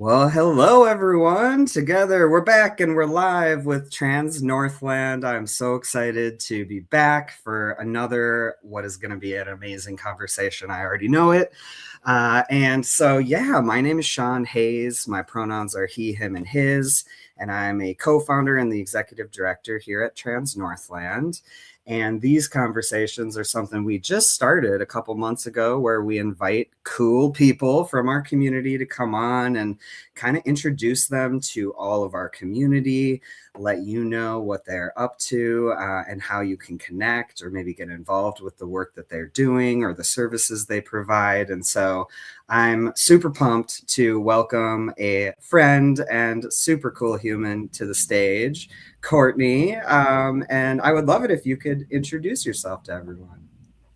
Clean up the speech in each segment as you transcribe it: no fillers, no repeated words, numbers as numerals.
Well, hello everyone. Together we're back and we're live with Trans Northland. I'm so excited to be back for another what is going to be an amazing conversation. I already know it. My name is Sean Hayes. My pronouns are he, him, and his, and I'm a co-founder and the executive director here at Trans Northland. And these conversations are something we just started a couple months ago where we invite cool people from our community to come on and kind of introduce them to all of our community, let you know what they're up to and how you can connect or maybe get involved with the work that they're doing or the services they provide. And so I'm super pumped to welcome a friend and super cool human to the stage, Courtney. And I would love it if you could introduce yourself to everyone.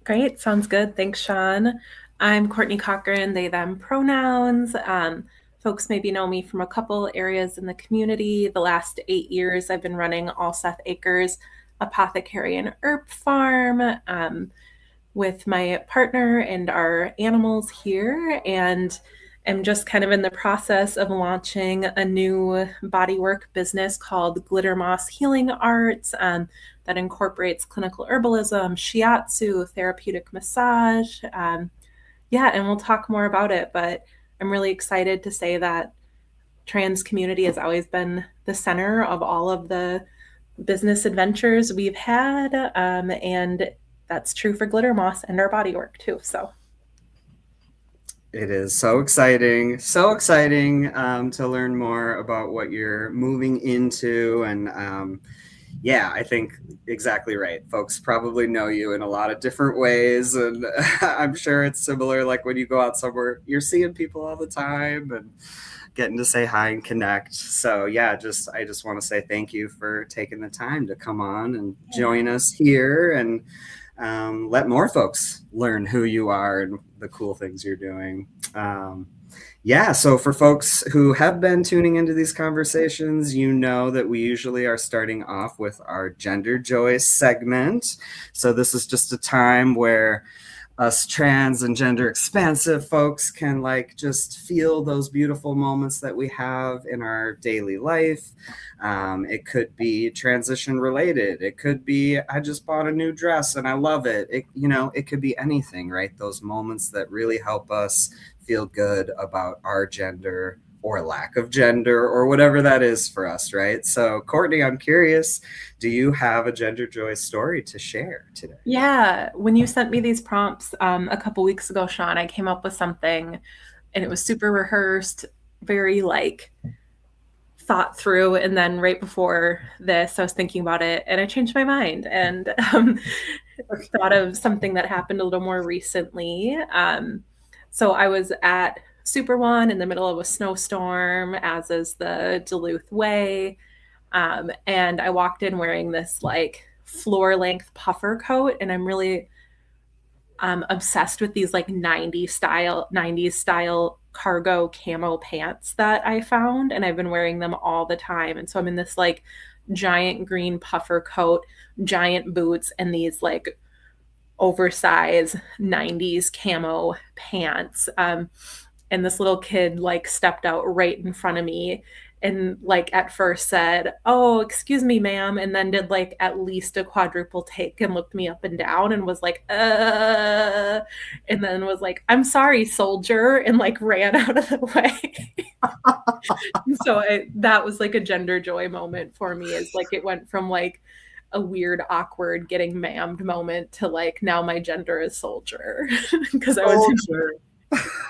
Great. Sounds good. Thanks, Sean. I'm Courtney Cochran, they, them pronouns. Folks maybe know me from a couple areas in the community. The last 8 years, I've been running Alseth Acres, Apothecary and Herb Farm with my partner and our animals here. And I'm just kind of in the process of launching a new bodywork business called Glitter Moss Healing Arts that incorporates clinical herbalism, shiatsu, therapeutic massage. And we'll talk more about it. But I'm really excited to say that trans community has always been the center of all of the business adventures we've had. And that's true for Glitter Moss and our bodywork too. So It is so exciting to learn more about what you're moving into. And I think exactly right. Folks probably know you in a lot of different ways. And I'm sure it's similar, like when you go out somewhere, you're seeing people all the time and getting to say hi and connect. So I just want to say thank you for taking the time to come on and join us here and let more folks learn who you are and the cool things you're doing. So for folks who have been tuning into these conversations, you know that we usually are starting off with our Gender Joy segment. So this is just a time where us trans and gender expansive folks can just feel those beautiful moments that we have in our daily life. It could be transition related. It could be, I just bought a new dress and I love it. It could be anything, right? Those moments that really help us feel good about our gender or lack of gender or whatever that is for us, right? So Courtney, I'm curious, do you have a gender joy story to share today? yeah, when you sent me these prompts a couple weeks ago, Sean, I came up with something and it was super rehearsed, very thought through. And then right before this, I was thinking about it and I changed my mind and thought of something that happened a little more recently. So I was at Super One in the middle of a snowstorm, as is the Duluth way. And I walked in wearing this floor length puffer coat. And I'm really obsessed with these 90s style cargo camo pants that I found. And I've been wearing them all the time. And so I'm in this giant green puffer coat, giant boots, and these oversized 90s camo pants. And this little kid stepped out right in front of me and at first said, "Oh, excuse me, ma'am," and then did at least a quadruple take and looked me up and down and was and then was "I'm sorry, soldier," and ran out of the way. So that was a gender joy moment for me, is it went from a weird, awkward getting mammed moment to now my gender is soldier. Because I was Soldier.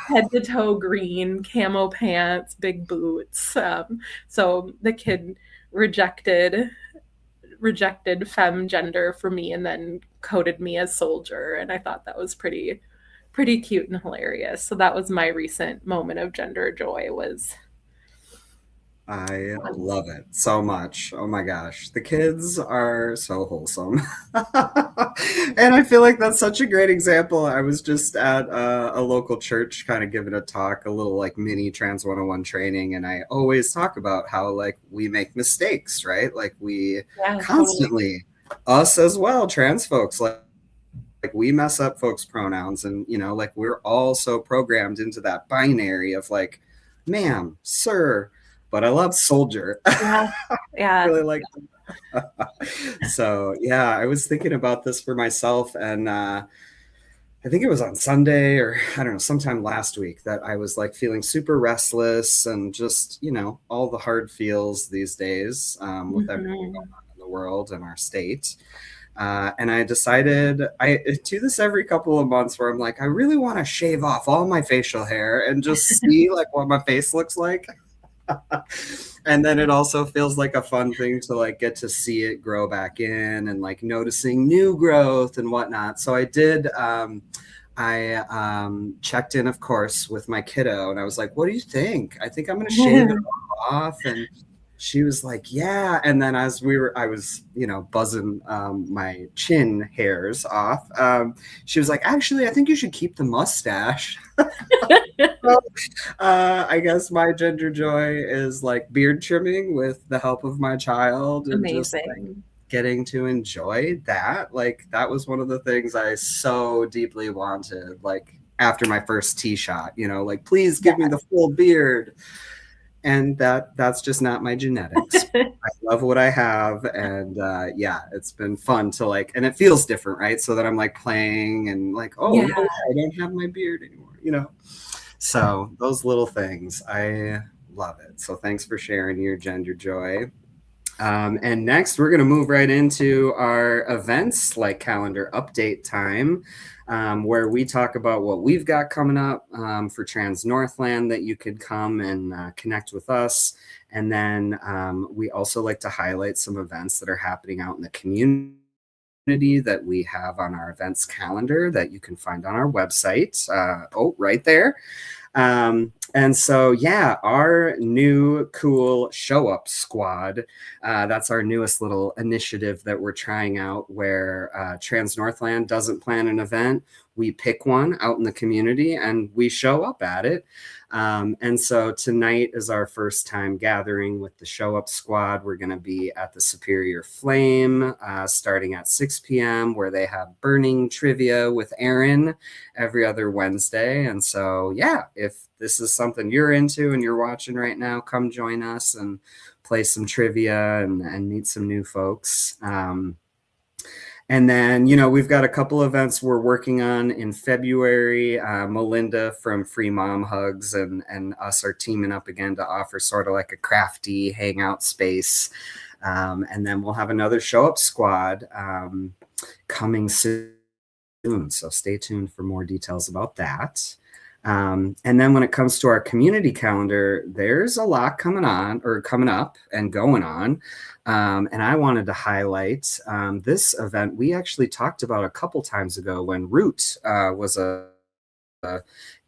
head to toe green, camo pants, big boots. So the kid rejected femme gender for me and then coded me as soldier. And I thought that was pretty cute and hilarious. So that was my recent moment of gender joy. I love it so much. Oh my gosh. The kids are so wholesome. And I feel like that's such a great example. I was just at a local church kind of giving a talk, a little mini Trans 101 training. And I always talk about how we make mistakes, right? We constantly, totally. Us as well, trans folks, we mess up folks' pronouns and, we're all so programmed into that binary of ma'am, sir, but I love soldier. Yeah. Yeah. Really like so yeah, I was thinking about this for myself, and I think it was on Sunday or I don't know, sometime last week that I was like feeling super restless and just, all the hard feels these days with everything going Mhm. on in the world and our state. And I decided I do this every couple of months where I'm like, I really want to shave off all my facial hair and just see like what my face looks like. And then it also feels like a fun thing to like get to see it grow back in and like noticing new growth and whatnot. So I did. I checked in, of course, with my kiddo, and I was like, "What do you think? I think I'm going to shave it off." And she was like, "Yeah." And then I was, buzzing my chin hairs off. She was like, "Actually, I think you should keep the mustache." I guess my gender joy is like beard trimming with the help of my child and just like Amazing. getting to enjoy that. Like that was one of the things I so deeply wanted, like after my first tee shot, like please give me the full beard. And that's just not my genetics. I love what I have, and yeah, it's been fun to like, and it feels different, right? So that I'm like playing and like, oh Yeah. no, I don't have my beard anymore. So those little things, I love it. So thanks for sharing your gender joy. And next, we're going to move right into our events like calendar update time, where we talk about what we've got coming up for Trans Northland that you could come and connect with us. And then we also like to highlight some events that are happening out in the community that we have on our events calendar that you can find on our website. Right there. And so, yeah, our new cool show up squad. That's our newest little initiative that we're trying out where Trans Northland doesn't plan an event. We pick one out in the community and we show up at it. And so tonight is our first time gathering with the show up squad. We're going to be at the Superior Flame starting at 6 p.m., where they have burning trivia with Aaron every other Wednesday. And so, yeah, if this is something you're into and you're watching right now, come join us and play some trivia and meet some new folks. And then, we've got a couple events we're working on in February. Melinda from Free Mom Hugs and us are teaming up again to offer sort of like a crafty hangout space. And then we'll have another show up squad coming soon. So stay tuned for more details about that. And then when it comes to our community calendar, there's a lot coming up and going on. And I wanted to highlight this event we actually talked about a couple times ago when Root was a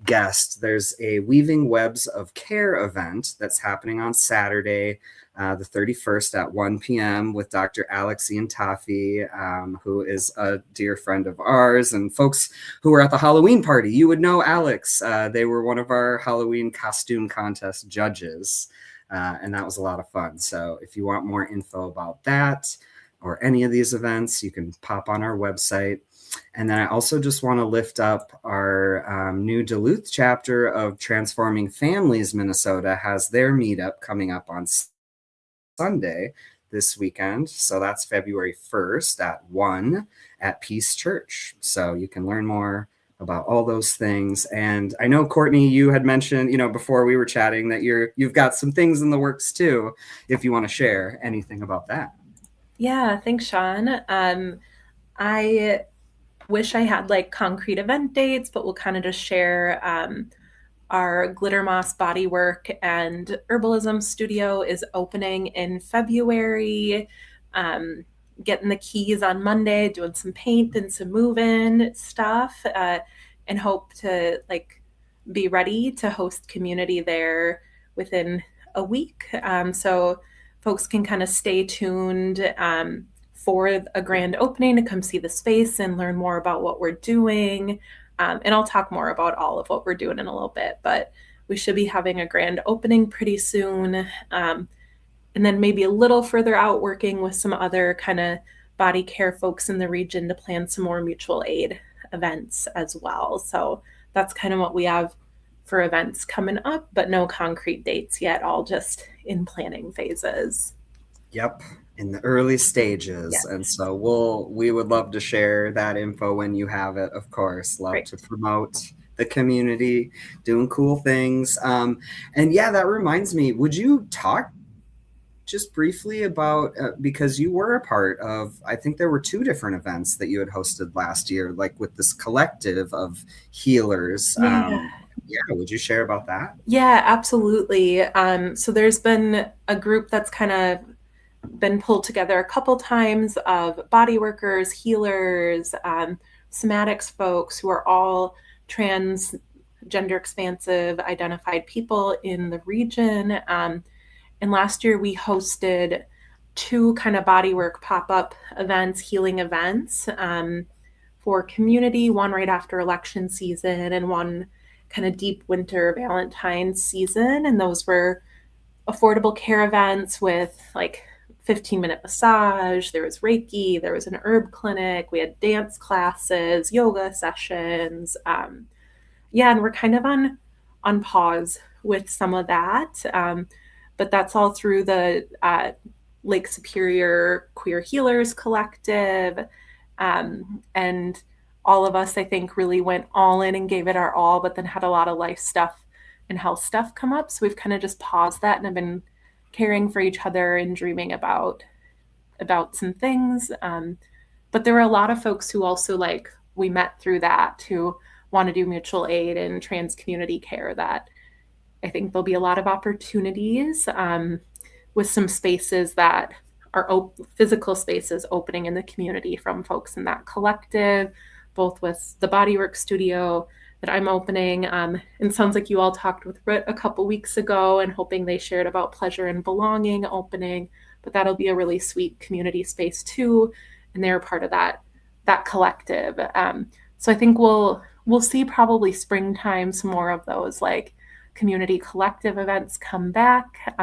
guest. There's a Weaving Webs of Care event that's happening on Saturday, the 31st at 1 p.m. with Dr. Alex Iantafi, who is a dear friend of ours. And folks who were at the Halloween party, you would know Alex. They were one of our Halloween costume contest judges. And that was a lot of fun. So if you want more info about that or any of these events, you can pop on our website. And then I also just want to lift up our new Duluth chapter of Transforming Families Minnesota has their meetup coming up on Sunday this weekend. So that's February 1st at 1 at Peace Church. So you can learn more about all those things. And I know, Courtney, you had mentioned, before we were chatting that you've got some things in the works too, if you want to share anything about that. Yeah, thanks, Sean. I wish I had like concrete event dates, but we'll kind of just share our Glitter Moss Bodywork and Herbalism Studio is opening in February. Um, Getting the keys on Monday, doing some paint and some move-in stuff, and hope to like be ready to host community there within a week. So folks can kind of stay tuned for a grand opening to come see the space and learn more about what we're doing. And I'll talk more about all of what we're doing in a little bit, but we should be having a grand opening pretty soon. And then maybe a little further out, working with some other kind of body care folks in the region to plan some more mutual aid events as well. So that's kind of what we have for events coming up, but no concrete dates yet, all just in planning phases. Yep, in the early stages. And Yes, so we would love to share that info when you have it, of course. Love to great. promote the community, doing cool things. And yeah, that reminds me, would you talk just briefly about because you were a part of, I think there were two different events that you had hosted last year, like with this collective of healers. Yeah. Yeah, would you share about that? Yeah, absolutely. So there's been a group that's kind of been pulled together a couple times of body workers, healers, somatics folks who are all trans, gender expansive, identified people in the region. And last year we hosted two kind of bodywork pop up events, healing events for community, one right after election season and one kind of deep winter Valentine's season. And those were affordable care events with like 15-minute massage, there was Reiki, there was an herb clinic, we had dance classes, yoga sessions. Yeah, and we're kind of on pause with some of that. But that's all through the Lake Superior Queer Healers Collective. And all of us, I think, really went all in and gave it our all, but then had a lot of life stuff and health stuff come up. So we've kind of just paused that and have been caring for each other and dreaming about some things. But there were a lot of folks who also like we met through that who want to do mutual aid and trans community care that I think there'll be a lot of opportunities with some spaces that are physical spaces opening in the community from folks in that collective, both with the Bodywork Studio that I'm opening. And sounds like you all talked with Britt a couple weeks ago and hoping they shared about Pleasure and Belonging opening, but that'll be a really sweet community space too. And they're part of that collective. So I think we'll see probably springtime some more of those like community collective events come back.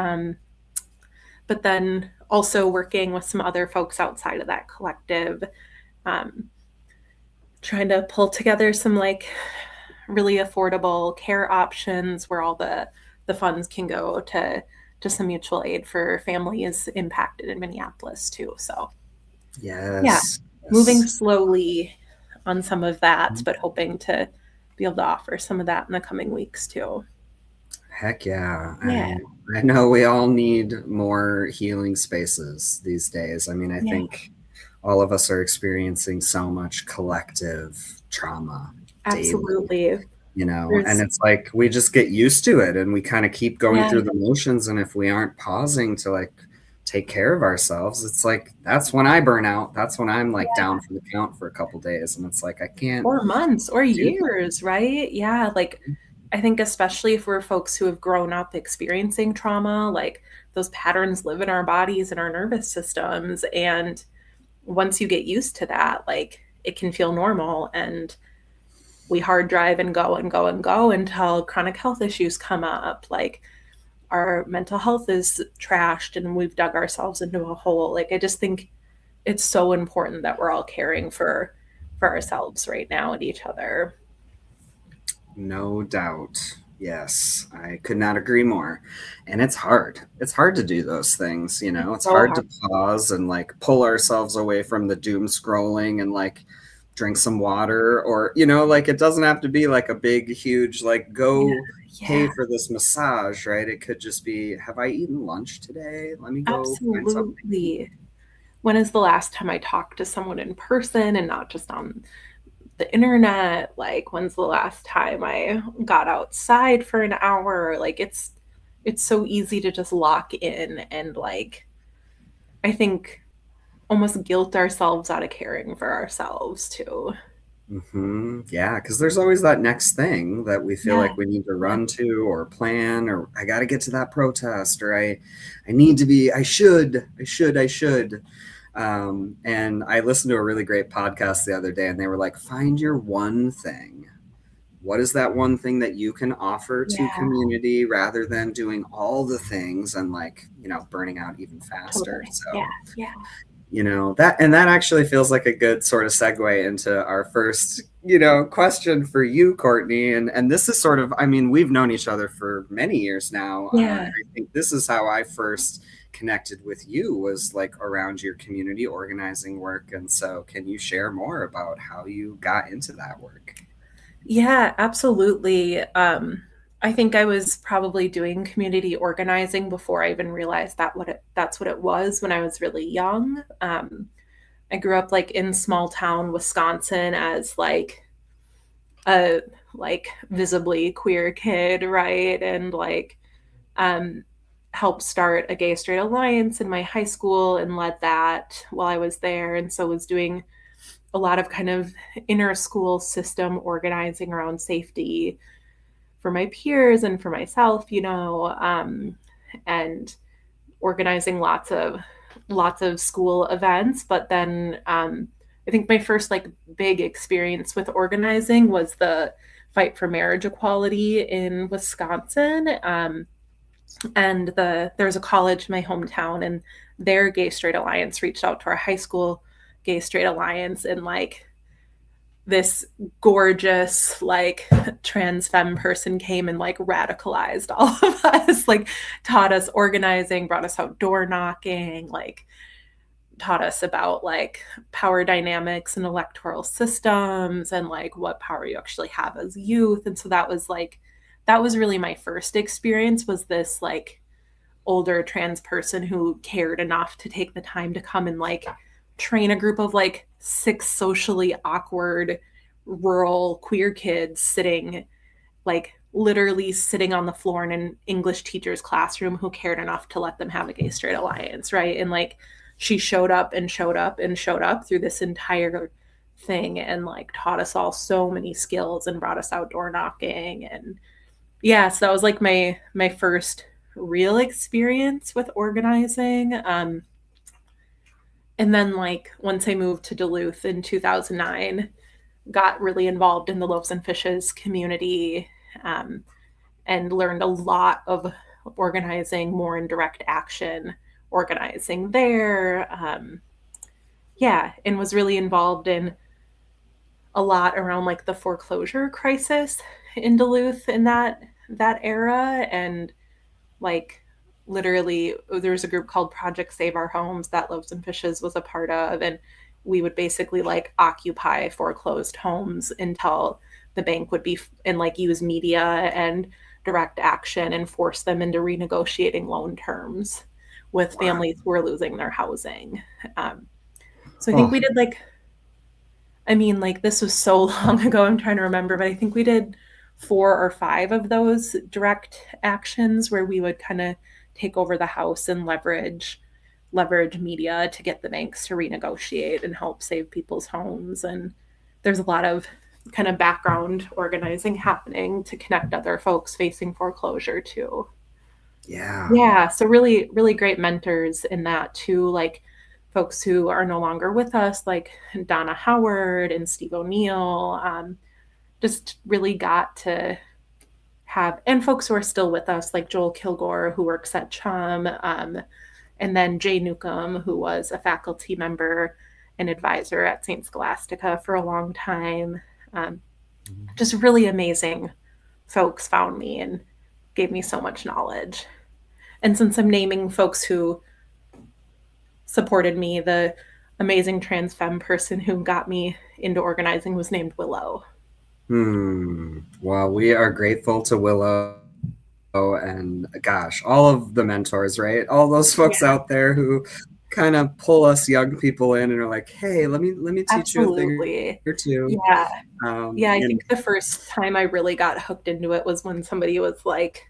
But then also working with some other folks outside of that collective, um, trying to pull together some like really affordable care options where all the funds can go to some mutual aid for families impacted in Minneapolis too. So yeah, Yes. moving Yes. slowly on some of that, but hoping to be able to offer some of that in the coming weeks too. Heck yeah. Yeah, I know we all need more healing spaces these days. I mean, I yeah, think all of us are experiencing so much collective trauma daily, absolutely. and There's it's like we just get used to it and we kind of keep going yeah, through the motions. And if we aren't pausing to like take care of ourselves, it's like that's when I burn out. That's when I'm like yeah, down for the count for a couple days. And it's like I can't or months or do that. years, right? Yeah, like I think especially for folks who have grown up experiencing trauma, like those patterns live in our bodies and our nervous systems. And once you get used to that, like it can feel normal. And we hard drive and go and go and go until chronic health issues come up. Like our mental health is trashed and we've dug ourselves into a hole. Like I just think it's so important that we're all caring for ourselves right now and each other. No doubt. Yes, I could not agree more. And it's hard. It's hard to do those things, It's It's so hard hard. to pause and like pull ourselves away from the doom scrolling and like drink some water or, like it doesn't have to be like a big, huge, like Yeah, go pay yeah, for this massage, right? It could just be, have I eaten lunch today? Let me go find something to eat. absolutely. When is the last time I talked to someone in person and not just on the internet? Like when's the last time I got outside for an hour? Like it's so easy to just lock in and like I think almost guilt ourselves out of caring for ourselves too. Yeah, because there's always that next thing that we feel Yeah, like we need to yeah, run to or plan, or I got to get to that protest, or I need to be, I should. And I listened to a really great podcast the other day, and they were like, find your one thing. What is that one thing that you can offer to yeah, community rather than doing all the things and like, burning out even faster? totally. Yeah, So yeah. That actually feels like a good sort of segue into our first, question for you, Courtney. And this is sort of, I mean, we've known each other for many years now. Yeah. I think this is how I first connected with you, was like around your community organizing work. And so can you share more about how you got into that work? Yeah, absolutely. I think I was probably doing community organizing before I even realized that's what it was when I was really young. I grew up like in small town Wisconsin as like a visibly queer kid, right? And um helped start a gay straight alliance in my high school and led that while I was there. And so was doing a lot of kind of inner school system organizing around safety for my peers and for myself, and organizing lots of school events. But then I think my first like big experience with organizing was the fight for marriage equality in Wisconsin. And there was a college in my hometown, and their gay straight alliance reached out to our high school gay straight alliance, and like this gorgeous like trans femme person came and like radicalized all of us, like taught us organizing, brought us out door knocking, like taught us about like power dynamics and electoral systems and like what power you actually have as youth. And so that was really my first experience, was this like older trans person who cared enough to take the time to come and like train a group of like six socially awkward rural queer kids sitting like literally sitting on the floor in an English teacher's classroom, who cared enough to let them have a gay straight alliance, right? And like she showed up and showed up and showed up through this entire thing and like taught us all so many skills and brought us outdoor knocking. And yeah, so that was like my first real experience with organizing. And then like once I moved to Duluth in 2009, got really involved in the Loaves and Fishes community, um, and learned a lot of organizing more in direct action, organizing there. Yeah, and was really involved in a lot around like the foreclosure crisis in Duluth in that era. And like literally there was a group called Project Save Our Homes that Loaves and Fishes was a part of, and we would basically like occupy foreclosed homes until the bank would be and like use media and direct action and force them into renegotiating loan terms with Wow. families who were losing their housing. So I think Oh, we did like, I mean, like this was so long ago, I'm trying to remember, but I think we did 4 or 5 of those direct actions where we would kind of take over the house and leverage media to get the banks to renegotiate and help save people's homes. And there's a lot of kind of background organizing happening to connect other folks facing foreclosure too. yeah. Yeah, so really, really great mentors in that too, like folks who are no longer with us, like Donna Howard and Steve O'Neill. Just really got to have, and folks who are still with us, like Joel Kilgore, who works at Chum, and then Jay Newcomb, who was a faculty member and advisor at St. Scholastica for a long time. Um, just really amazing folks found me and gave me so much knowledge. And since I'm naming folks who supported me, the amazing trans femme person who got me into organizing was named Willow. Well, we are grateful to Willow and gosh, all of the mentors, right? All those folks Yeah, out there who kind of pull us young people in and are like, "Hey, let me teach you a thing absolutely. or two." Yeah. Yeah, I And think the first time I really got hooked into it was when somebody was like,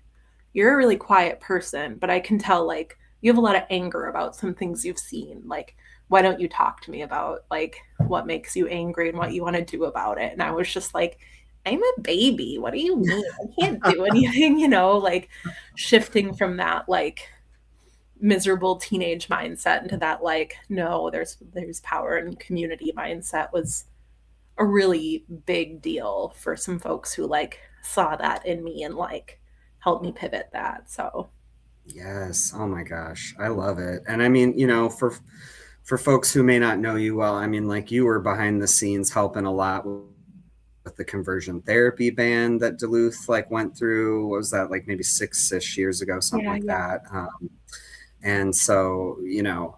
"You're a really quiet person, but I can tell like you have a lot of anger about some things you've seen. Like, why don't you talk to me about like what makes you angry and what you want to do about it?" And I was just like, "I'm a baby. What do you mean? I can't do anything," like shifting from that like miserable teenage mindset into that like no, there's power in community mindset was a really big deal for some folks who like saw that in me and like helped me pivot that. So yes, oh my gosh, I love it. And I mean, for folks who may not know you well, I mean, like you were behind the scenes helping a lot with the conversion therapy ban that Duluth like went through. What was that, like maybe 6-ish years ago, something Yeah, like yeah. that. And so,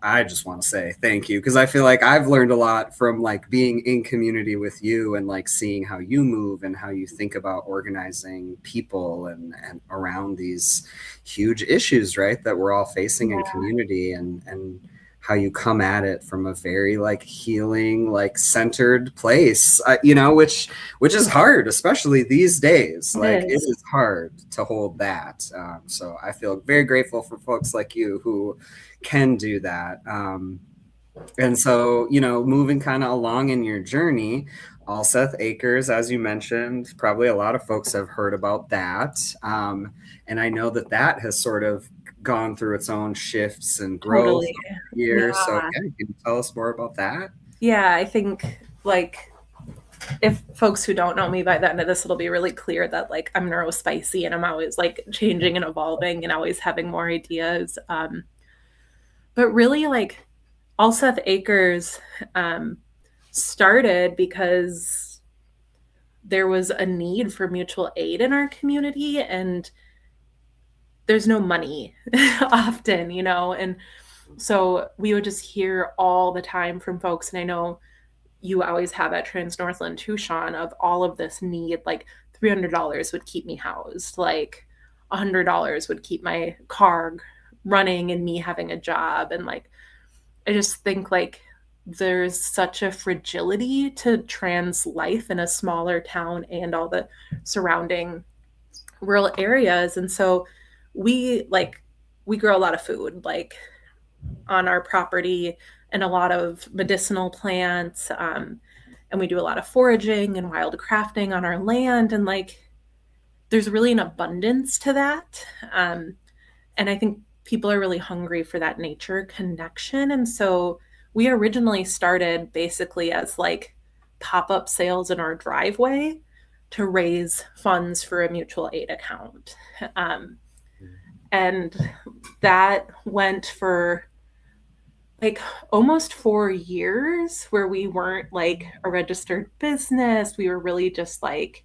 I just want to say thank you, because I feel like I've learned a lot from like being in community with you and like seeing how you move and how you think about organizing people and around these huge issues, right, that we're all facing in Yeah, community, and how you come at it from a very like healing, like centered place, which is hard, especially these days. it Like it is. is hard to hold that. So I feel very grateful for folks like you who can do that. And so, moving kind of along in your journey, Alseth Acres, as you mentioned, probably a lot of folks have heard about that. And I know that that has sort of gone through its own shifts and growth Totally. over the years. So, Yeah. yeah, can you tell us more about that? Yeah, I think like if folks who don't know me by the end of this, it'll be really clear that like I'm neurospicy and I'm always like changing and evolving and always having more ideas. But really, like Alseth Acres um, started because there was a need for mutual aid in our community, and there's no money often, and so we would just hear all the time from folks. And I know you always have at Trans Northland too, Sean, of all of this need. Like $300 would keep me housed, like $100 would keep my car running and me having a job. And like, I just think like there's such a fragility to trans life in a smaller town and all the surrounding rural areas. And so we grow a lot of food like on our property, and a lot of medicinal plants, and we do a lot of foraging and wild crafting on our land. And like there's really an abundance to that, and I think people are really hungry for that nature connection. And so we originally started basically as like pop-up sales in our driveway to raise funds for a mutual aid account. um, and that went for like almost 4 years, where we weren't like a registered business. We were really just like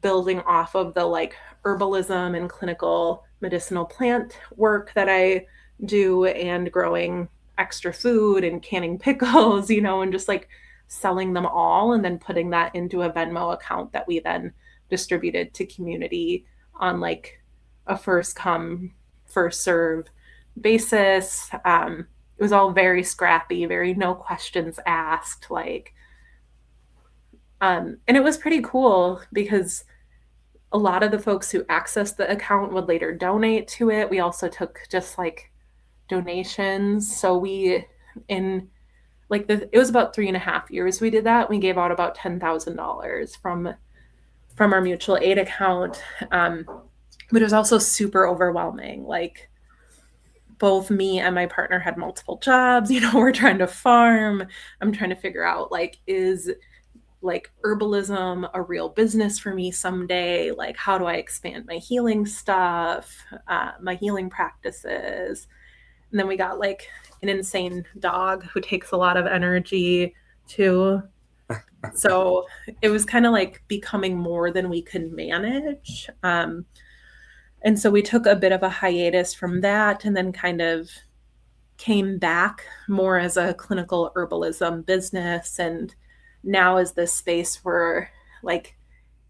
building off of the like herbalism and clinical medicinal plant work that I do, and growing extra food and canning pickles, and just like selling them all and then putting that into a Venmo account that we then distributed to community on like a first come, first serve basis. It was all very scrappy, very no questions asked, like, and it was pretty cool because a lot of the folks who accessed the account would later donate to it. We also took just like donations. So we, in like it was about 3.5 years we did that. We gave out about $10,000 from our mutual aid account. But it was also super overwhelming. Like both me and my partner had multiple jobs. We're trying to farm. I'm trying to figure out like, is like herbalism a real business for me someday? Like, how do I expand my healing stuff, my healing practices? And then we got like an insane dog who takes a lot of energy too. So it was kind of like becoming more than we could manage. And so we took a bit of a hiatus from that, and then kind of came back more as a clinical herbalism business. And now is this space where like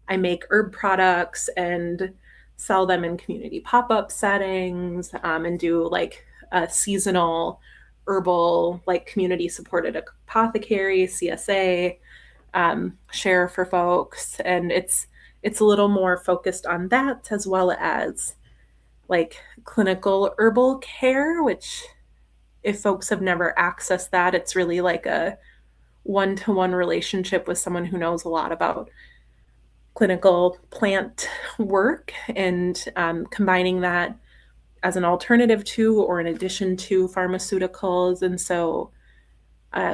I make herb products and sell them in community pop-up settings, and do like a seasonal herbal, like community supported apothecary, CSA, share for folks. And it's a little more focused on that, as well as like clinical herbal care, which if folks have never accessed that, it's really like a one-to-one relationship with someone who knows a lot about clinical plant work, and combining that as an alternative to or in addition to pharmaceuticals. And so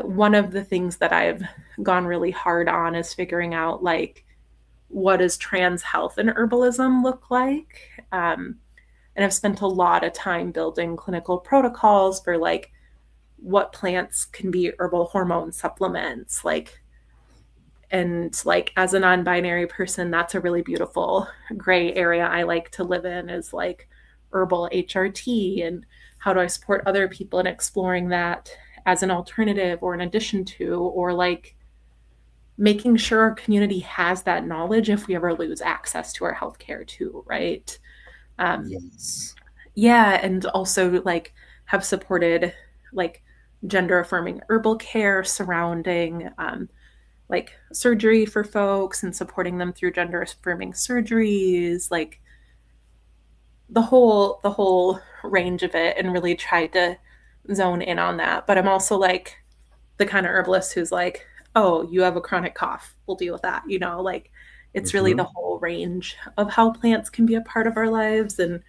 one of the things that I've gone really hard on is figuring out like, what does trans health and herbalism look like? And I've spent a lot of time building clinical protocols for like what plants can be herbal hormone supplements, like, and like as a non-binary person, that's a really beautiful gray area I like to live in, is like herbal HRT, and how do I support other people in exploring that as an alternative or an addition to, or like making sure our community has that knowledge if we ever lose access to our healthcare too, right? um, Yes. yeah, and also like have supported like gender affirming herbal care surrounding like surgery for folks and supporting them through gender affirming surgeries, like the whole range of it, and really tried to zone in on that. But I'm also like the kind of herbalist who's like, oh, you have a chronic cough, we'll deal with that, like it's really the Hmm. whole range of how plants can be a part of our lives. And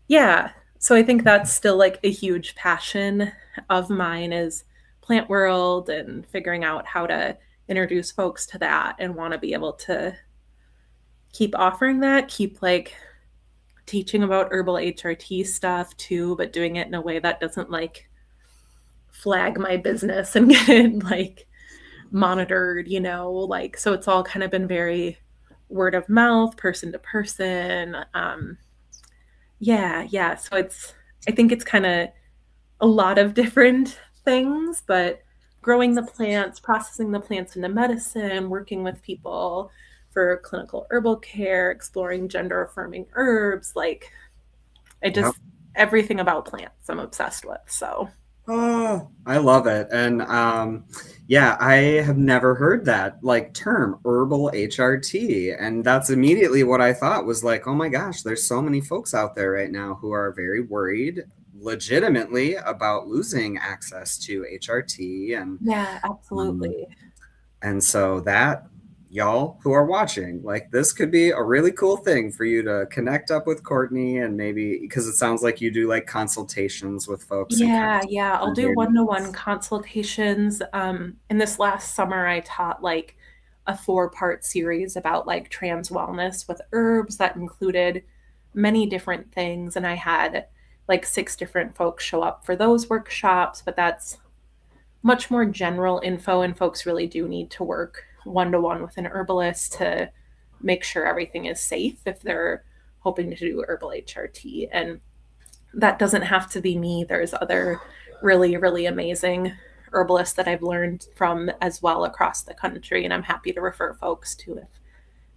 yeah, so I think that's still like a huge passion of mine, is plant world and figuring out how to introduce folks to that, and want to be able to keep offering that, keep like teaching about herbal HRT stuff too, but doing it in a way that doesn't like flag my business and get it like monitored, like, so it's all kind of been very word of mouth, person to person. Yeah. So I think it's kind of a lot of different things, but growing the plants, processing the plants into medicine, working with people for clinical herbal care, exploring gender affirming herbs, like I Yep. just, everything about plants I'm obsessed with. So, Oh, I love it. And yeah, I have never heard that like term, herbal HRT. And that's immediately what I thought was like, oh my gosh, there's so many folks out there right now who are very worried legitimately about losing access to HRT. yeah, Um, absolutely. and so that y'all who are watching, like this could be a really cool thing for you to connect up with Courtney, and maybe because it sounds like you do like consultations with folks and kind Yeah, of yeah. I'll through do their one-to-one needs. consultations. In this last summer, I taught like a four-part series about like trans wellness with herbs that included many different things. And I had like six different folks show up for those workshops, but that's much more general info. And folks really do need to work one-to-one with an herbalist to make sure everything is safe if they're hoping to do herbal HRT. And that doesn't have to be me. There's other really, really amazing herbalists that I've learned from as well across the country. And I'm happy to refer folks to if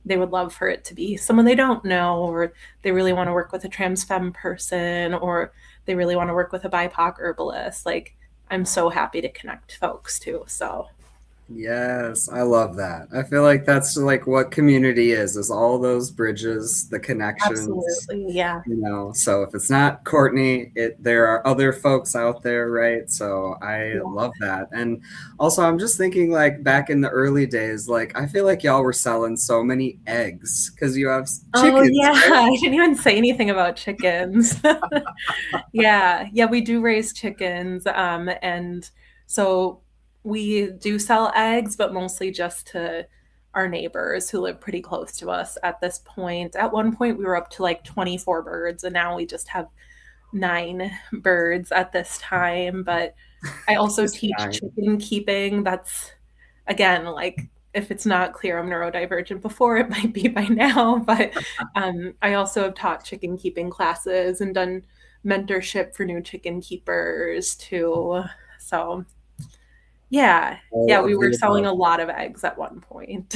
they would love for it to be someone they don't know, or they really want to work with a trans femme person, or they really want to work with a BIPOC herbalist. Like, I'm so happy to connect folks too. So, Yes, I love that. I feel like that's like what community is all those bridges, the connections, absolutely. Yeah. So if it's not Courtney, there are other folks out there, right? So I Yeah. love that. And also I'm just thinking like back in the early days, like I feel like y'all were selling so many eggs because you have Oh, chickens, yeah. right? I didn't even say anything about chickens. Yeah, yeah, we do raise chickens. And so we do sell eggs, but mostly just to our neighbors who live pretty close to us at this point. At one point, we were up to like 24 birds, and now we just have 9 birds at this time. But I also Just teach nine. chicken keeping. That's, again, like, if it's not clear I'm neurodivergent before, it might be by now. But I also have taught chicken keeping classes and done mentorship for new chicken keepers too. So yeah, All yeah, we of were the selling above. a lot of eggs at one point.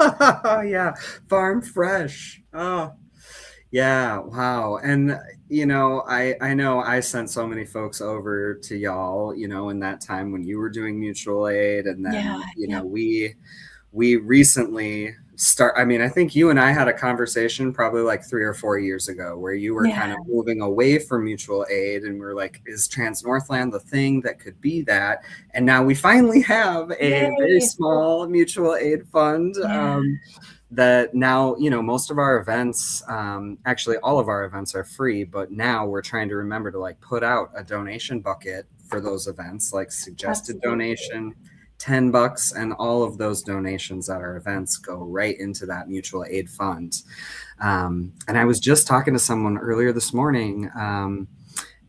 Yeah, farm fresh. Oh, yeah, wow. And I know I sent so many folks over to y'all, in that time when you were doing mutual aid, and Yeah, then, yeah, we recently I mean, I think you and I had a conversation probably like 3 or 4 years ago where you were kind yeah. of moving away from mutual aid, and we're like, is Trans Northland the thing that could be that? And now we finally have a very Yay. small mutual aid fund. Yeah, That now, most of our events, actually all of our events are free, but now we're trying to remember to like put out a donation bucket for those events, like suggested absolutely. donation, $10, and all of those donations at our events go right into that mutual aid fund. And I was just talking to someone earlier this morning,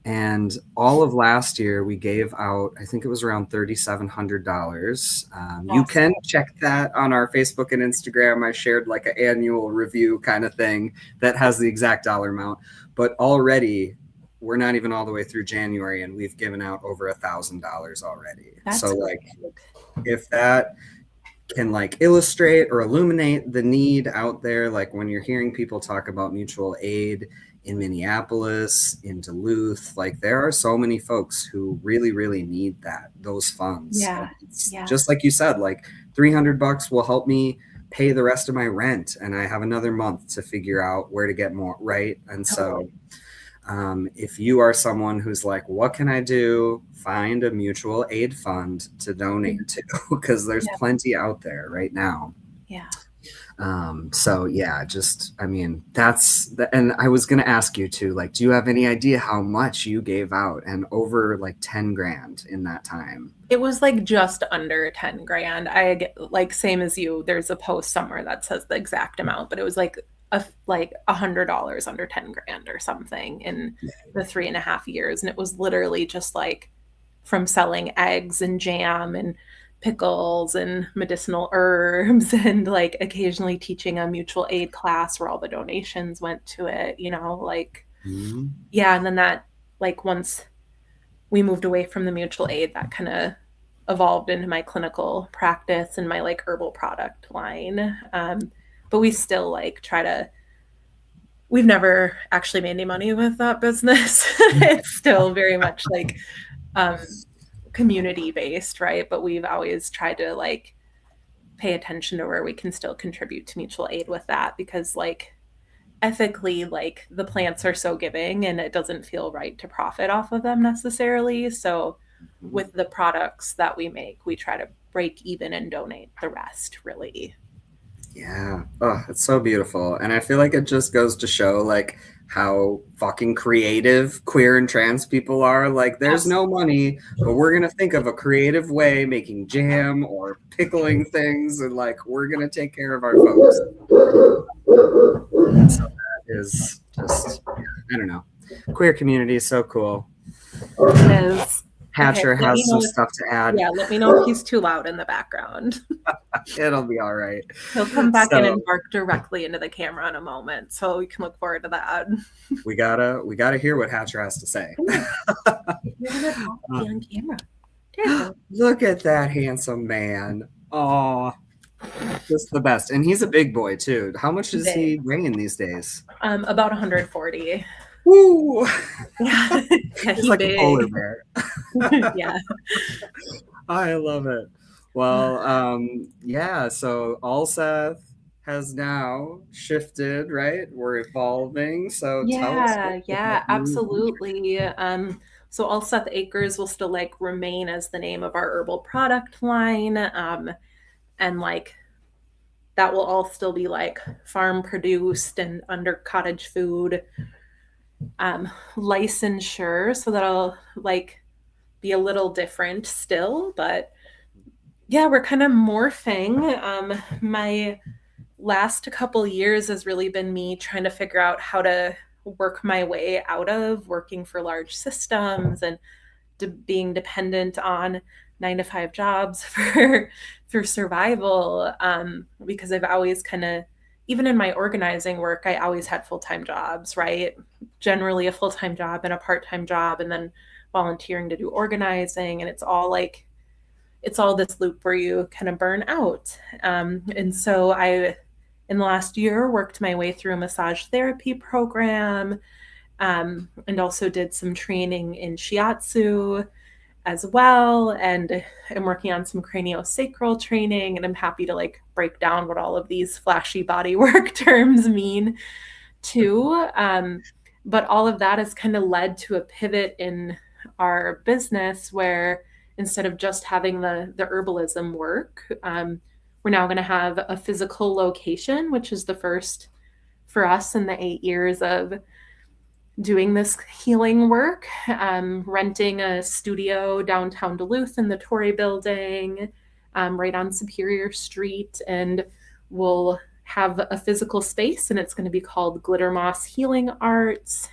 And all of last year, we gave out, I think it was around $3,700. You Awesome. can check that on our Facebook and Instagram. I shared like an annual review kind of thing that has the exact dollar amount. But already, we're not even all the way through January, and we've given out over $1,000 already. That's So, like, great. if that can like illustrate or illuminate the need out there, like when you're hearing people talk about mutual aid in Minneapolis, in Duluth, like there are so many folks who really, really need those funds. And Yeah. it's Yeah. just like you said, like $300 will help me pay the rest of my rent, and I have another month to figure out where to get more, right? And so if you are someone who's like, what can I do? Find a mutual aid fund to donate to, because there's plenty out there right now. Yeah. So yeah, just, I mean, and I was going to ask you too, like, do you have any idea how much you gave out? And over like 10 grand in that time. It was like just under 10 grand. I get, like, same as you, there's a post somewhere that says the exact amount, but it was like $100 under 10 grand or something in the 3.5 years. And it was literally just like from selling eggs and jam and pickles and medicinal herbs and like occasionally teaching a mutual aid class where all the donations went to it, like, yeah. And then that, like, once we moved away from the mutual aid, that kind of evolved into my clinical practice and my like herbal product line. But we still like we've never actually made any money with that business. It's still very much like community based, right? But we've always tried to like pay attention to where we can still contribute to mutual aid with that, because like ethically, like the plants are so giving and it doesn't feel right to profit off of them necessarily. So with the products that we make, we try to break even and donate the rest, really. Yeah. Oh, it's so beautiful. And I feel like it just goes to show like how fucking creative queer and trans people are. Like there's no money, but we're going to think of a creative way making jam or pickling things, and like we're going to take care of our folks. So that is just, I don't know. Queer community is so cool. It is. Hatcher has some stuff to add. Yeah, let me know if he's too loud in the background. It'll be all right. He'll come back in and bark directly into the camera in a moment, so we can look forward to that. We gotta hear what Hatcher has to say. You're gonna talk on camera. Look at that handsome man. Oh, just the best. And he's a big boy too. How much is he weighing these days? About 140. Woo! Yeah. He's like a polar bear. Yeah. I love it. Well, yeah, so Alseth has now shifted, right? We're evolving. So tell us. Yeah, absolutely. So Alseth Acres will still like remain as the name of our herbal product line. And like that will all still be like farm produced and under cottage food licensure. So that'll like be a little different still, but yeah, we're kind of morphing. My last couple years has really been me trying to figure out how to work my way out of working for large systems and being dependent on 9-to-5 jobs for survival. Because I've always kind of, even in my organizing work, I always had full-time jobs, right? Generally a full-time job and a part-time job, and then volunteering to do organizing. And it's all this loop where you kind of burn out. And so I, in the last year, worked my way through a massage therapy program, and also did some training in shiatsu as well. And I'm working on some craniosacral training, and I'm happy to like break down what all of these flashy bodywork terms mean too. But all of that has kind of led to a pivot in our business where instead of just having the herbalism work, we're now going to have a physical location, which is the first for us in the 8 years of doing this healing work, renting a studio downtown Duluth in the Torrey building, right on Superior Street. And we'll have a physical space, and it's going to be called Glitter Moss Healing Arts.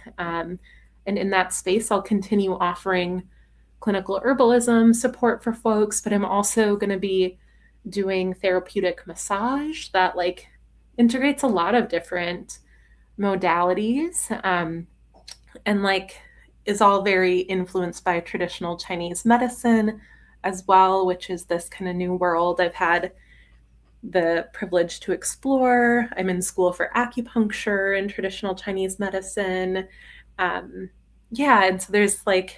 And in that space, I'll continue offering clinical herbalism support for folks, but I'm also going to be doing therapeutic massage that like integrates a lot of different modalities, and like is all very influenced by traditional Chinese medicine as well, which is this kind of new world I've had the privilege to explore. I'm in school for acupuncture and traditional Chinese medicine. Um, yeah, and so there's like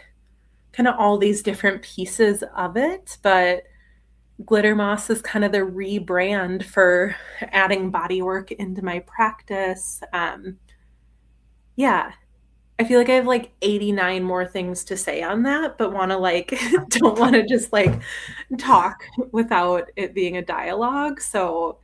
kind of all these different pieces of it, but Glitter Moss is kind of the rebrand for adding bodywork into my practice. Yeah, I feel like I have like 89 more things to say on that, but want to like, don't want to just like talk without it being a dialogue. So,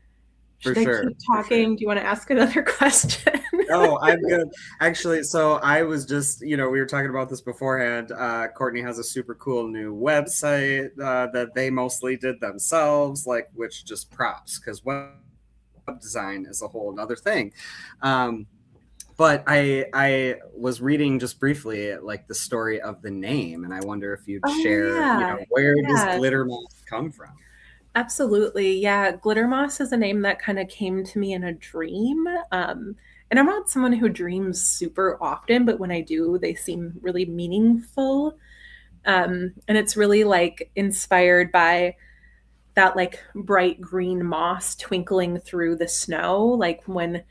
For should I sure, keep for sure. talking? Do you want to ask another question? Oh, I'm good. Actually, so I was just, we were talking about this beforehand. Courtney has a super cool new website that they mostly did themselves, like, which just props, because web design is a whole other thing. But I was reading just briefly like the story of the name, and I wonder if you'd Oh, share, yeah. where does Yeah. glitter moss come from? Absolutely. Yeah. Glitter Moss is a name that kind of came to me in a dream. And I'm not someone who dreams super often, but when I do, they seem really meaningful. And it's really like inspired by that like bright green moss twinkling through the snow, like when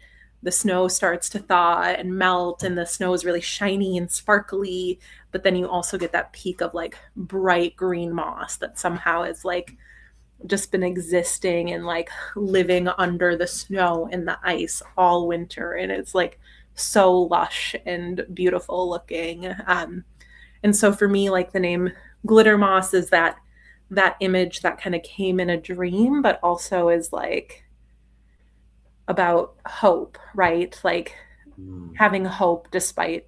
the snow starts to thaw and melt and the snow is really shiny and sparkly, but then you also get that peak of like bright green moss that somehow is like just been existing and like living under the snow and the ice all winter, and it's like so lush and beautiful looking. And so for me, like the name Glitter Moss is that image that kind of came in a dream, but also is like about hope, right? Like Mm. having hope despite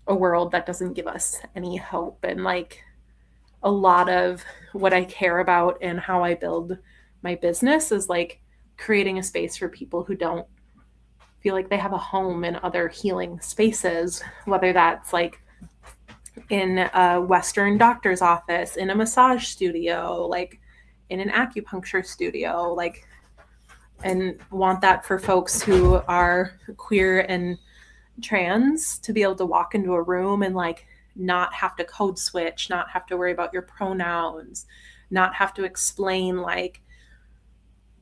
a world that doesn't give us any hope. And like a lot of what I care about and how I build my business is like creating a space for people who don't feel like they have a home in other healing spaces, whether that's like in a Western doctor's office, in a massage studio, like in an acupuncture studio, like, and want that for folks who are queer and trans to be able to walk into a room and like not have to code switch, not have to worry about your pronouns, not have to explain like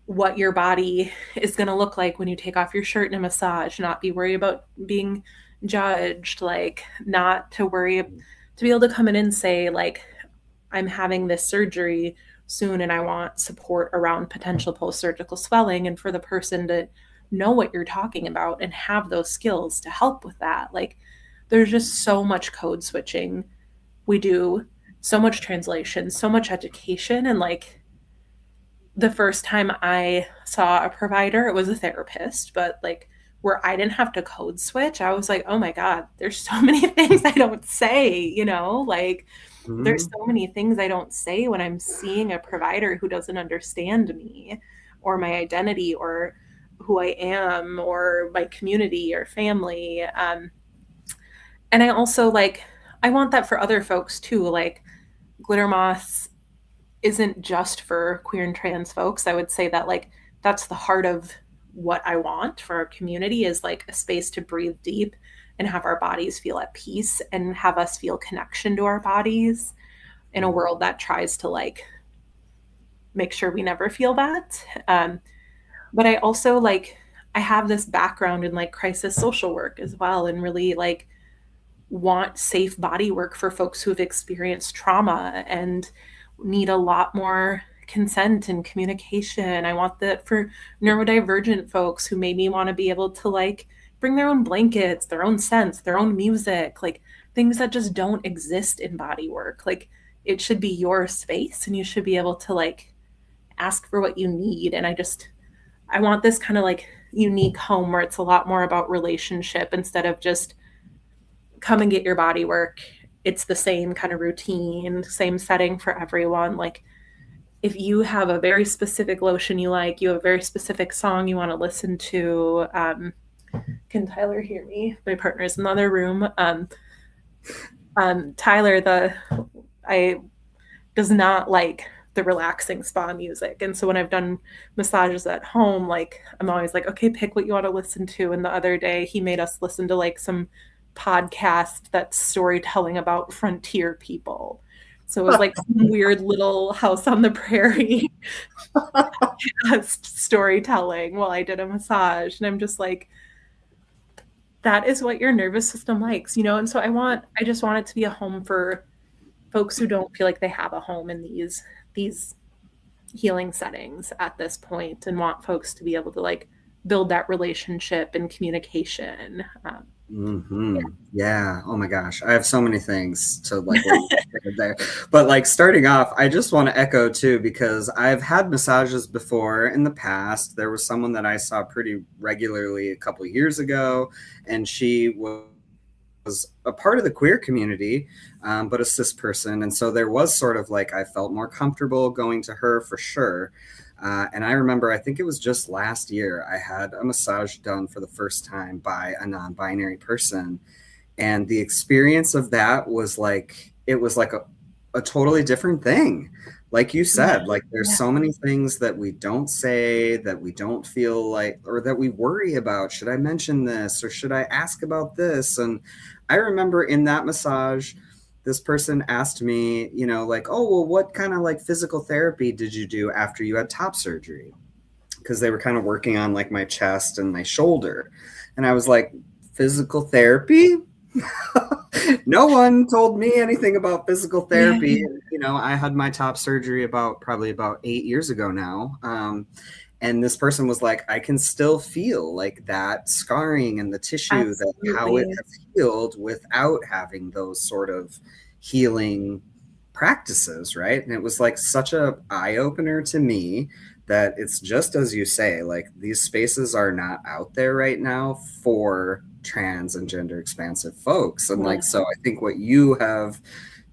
what your body is going to look like when you take off your shirt in a massage, not be worried about being judged, like not to worry, to be able to come in and say like I'm having this surgery soon and I want support around potential post-surgical swelling, and for the person to know what you're talking about and have those skills to help with that. Like there's just so much code switching we do, so much translation, so much education. And like the first time I saw a provider, it was a therapist, but like where I didn't have to code switch, I was like, oh my God, there's so many things I don't say, like there's Mhm. so many things I don't say when I'm seeing a provider who doesn't understand me or my identity or who I am or my community or family. And I also like, I want that for other folks too. Like Glitter Moss isn't just for queer and trans folks. I would say that like that's the heart of what I want for our community is like a space to breathe deep and have our bodies feel at peace and have us feel connection to our bodies in a world that tries to like make sure we never feel that. But I also like I have this background in like crisis social work as well, and really like want safe body work for folks who have experienced trauma and need a lot more consent and communication. I want that for neurodivergent folks who maybe want to be able to like bring their own blankets, their own scents, their own music, like things that just don't exist in body work. Like it should be your space and you should be able to like ask for what you need. And I want this kind of like unique home where it's a lot more about relationship instead of just come and get your body work. It's the same kind of routine, same setting for everyone. Like if you have a very specific lotion you like, you have a very specific song you want to listen to. Can Tyler hear me? My partner's in the other room. Tyler, I does not like the relaxing spa music. And so when I've done massages at home, like I'm always like, okay, pick what you want to listen to. And the other day he made us listen to like some podcast that's storytelling about frontier people. So it was like some weird little house on the prairie storytelling while I did a massage. And I'm just like, that is what your nervous system likes, you know? And so I just want it to be a home for folks who don't feel like they have a home in these healing settings at this point, and want folks to be able to like build that relationship and communication. Yeah. Oh my gosh. I have so many things to like what you said there. But like starting off, I just want to echo too, because I've had massages before in the past. There was someone that I saw pretty regularly a couple of years ago, and she was a part of the queer community, but a cis person. And so there was sort of like, I felt more comfortable going to her for sure. And I remember, I think it was just last year, I had a massage done for the first time by a non-binary person. And the experience of that was like, it was like a totally different thing. Like you said, like there's so many things that we don't say, that we don't feel like, or that we worry about. Should I mention this or should I ask about this? And I remember in that massage, this person asked me, you know, like, oh, well, what kind of like physical therapy did you do after you had top surgery? Because they were kind of working on like my chest and my shoulder. And I was like, physical therapy? No one told me anything about physical therapy. Yeah, You know, I had my top surgery probably about 8 years ago now. And this person was like, I can still feel like that scarring and the tissue, that how it absolutely. has healed without having those sort of healing practices, right? And it was like such a eye opener to me that it's just as you say, like these spaces are not out there right now for trans and gender expansive folks. And Yeah. like, so I think what you have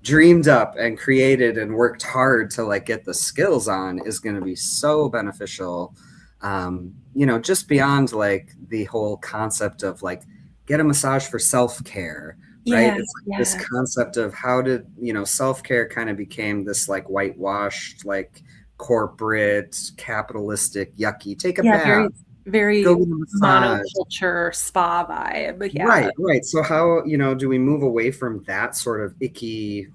dreamed up and created and worked hard to like get the skills on is going to be so beneficial. You know, just beyond like the whole concept of like get a massage for self-care, right? Yeah, It's like this yeah. concept of how did, you know, self-care kind of became this like whitewashed, like corporate, capitalistic, yucky, take a Yeah, bath, very, go very get a massage. monoculture spa vibe. Yeah. Right, right. So how, you know, do we move away from that sort of icky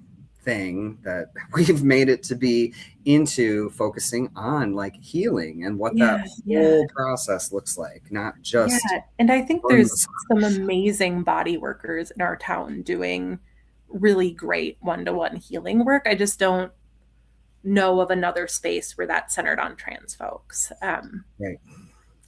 thing that we've made it to be into focusing on like healing and what that Yeah, yeah. whole process looks like, not Yeah, just and I think one there's some massage. amazing body workers in our town doing really great one-to-one healing work. I just don't know of another space where that's centered on trans folks. Right.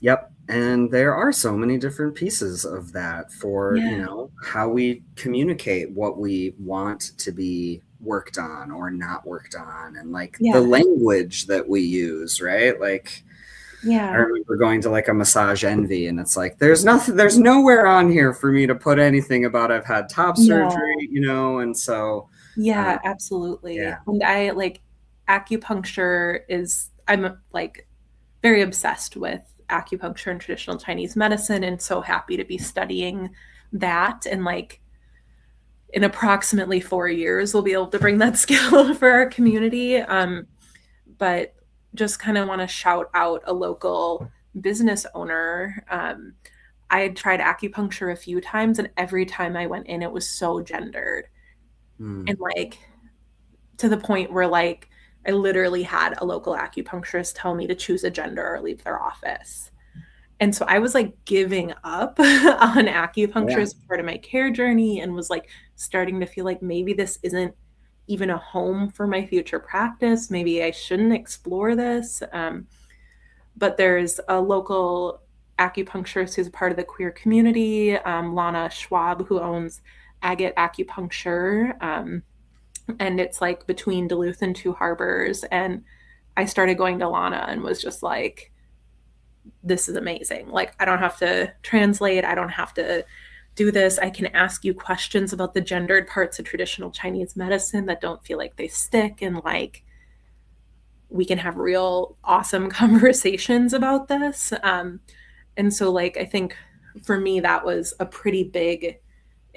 Yep. And there are so many different pieces of that for, you Yeah, know, how we communicate what we want to be worked on or not worked on, and like the yeah, language that we use, right? Like, I yeah. remember going to like a massage envy, and it's like, there's nothing, there's nowhere on here for me to put anything about I've had top surgery, No. you know? And so, Yeah, um, absolutely. yeah. And I like acupuncture is I'm like very obsessed with acupuncture and traditional Chinese medicine, and so happy to be studying that. And like in approximately 4 years, we'll be able to bring that skill for our community. But just kind of want to shout out a local business owner. I had tried acupuncture a few times, and every time I went in, it was so gendered. Hmm. And like to the point where like I literally had a local acupuncturist tell me to choose a gender or leave their office. And so I was like giving up on acupuncture Yeah. as part of my care journey, and was like starting to feel like maybe this isn't even a home for my future practice. Maybe I shouldn't explore this. But there's a local acupuncturist who's a part of the queer community, Lana Schwab, who owns Agate Acupuncture. And it's like between Duluth and Two Harbors. And I started going to Lana and was just like, this is amazing. Like, I don't have to translate, I don't have to do this. I can ask you questions about the gendered parts of traditional Chinese medicine that don't feel like they stick. And like, we can have real awesome conversations about this. And so, like, I think for me, that was a pretty big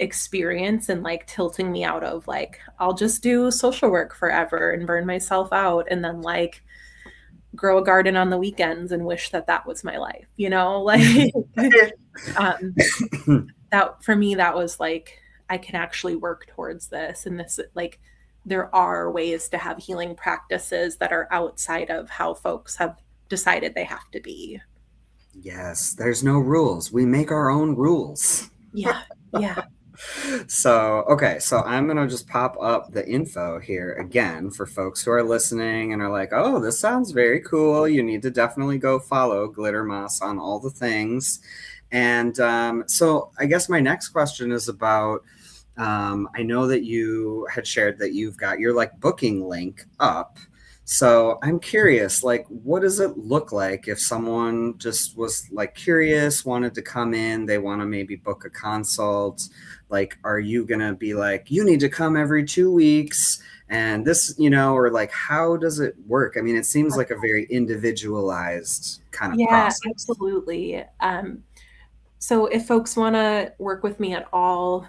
experience and like tilting me out of like, I'll just do social work forever and burn myself out and then like grow a garden on the weekends and wish that that was my life, you know, like um, that for me, that was like, I can actually work towards this. And this, like, there are ways to have healing practices that are outside of how folks have decided they have to be. Yes, there's no rules. We make our own rules. Yeah. Yeah. So, okay, so I'm going to just pop up the info here again for folks who are listening and are like, oh, this sounds very cool. You need to definitely go follow Glitter Moss on all the things. And so I guess my next question is about I know that you had shared that you've got your like booking link up. So I'm curious, like, what does it look like if someone just was like curious, wanted to come in, they want to maybe book a consult? Like, are you going to be like, you need to come every 2 weeks? And this, you know, or like, how does it work? I mean, it seems like a very individualized kind of Yeah, process. absolutely. So if folks want to work with me at all,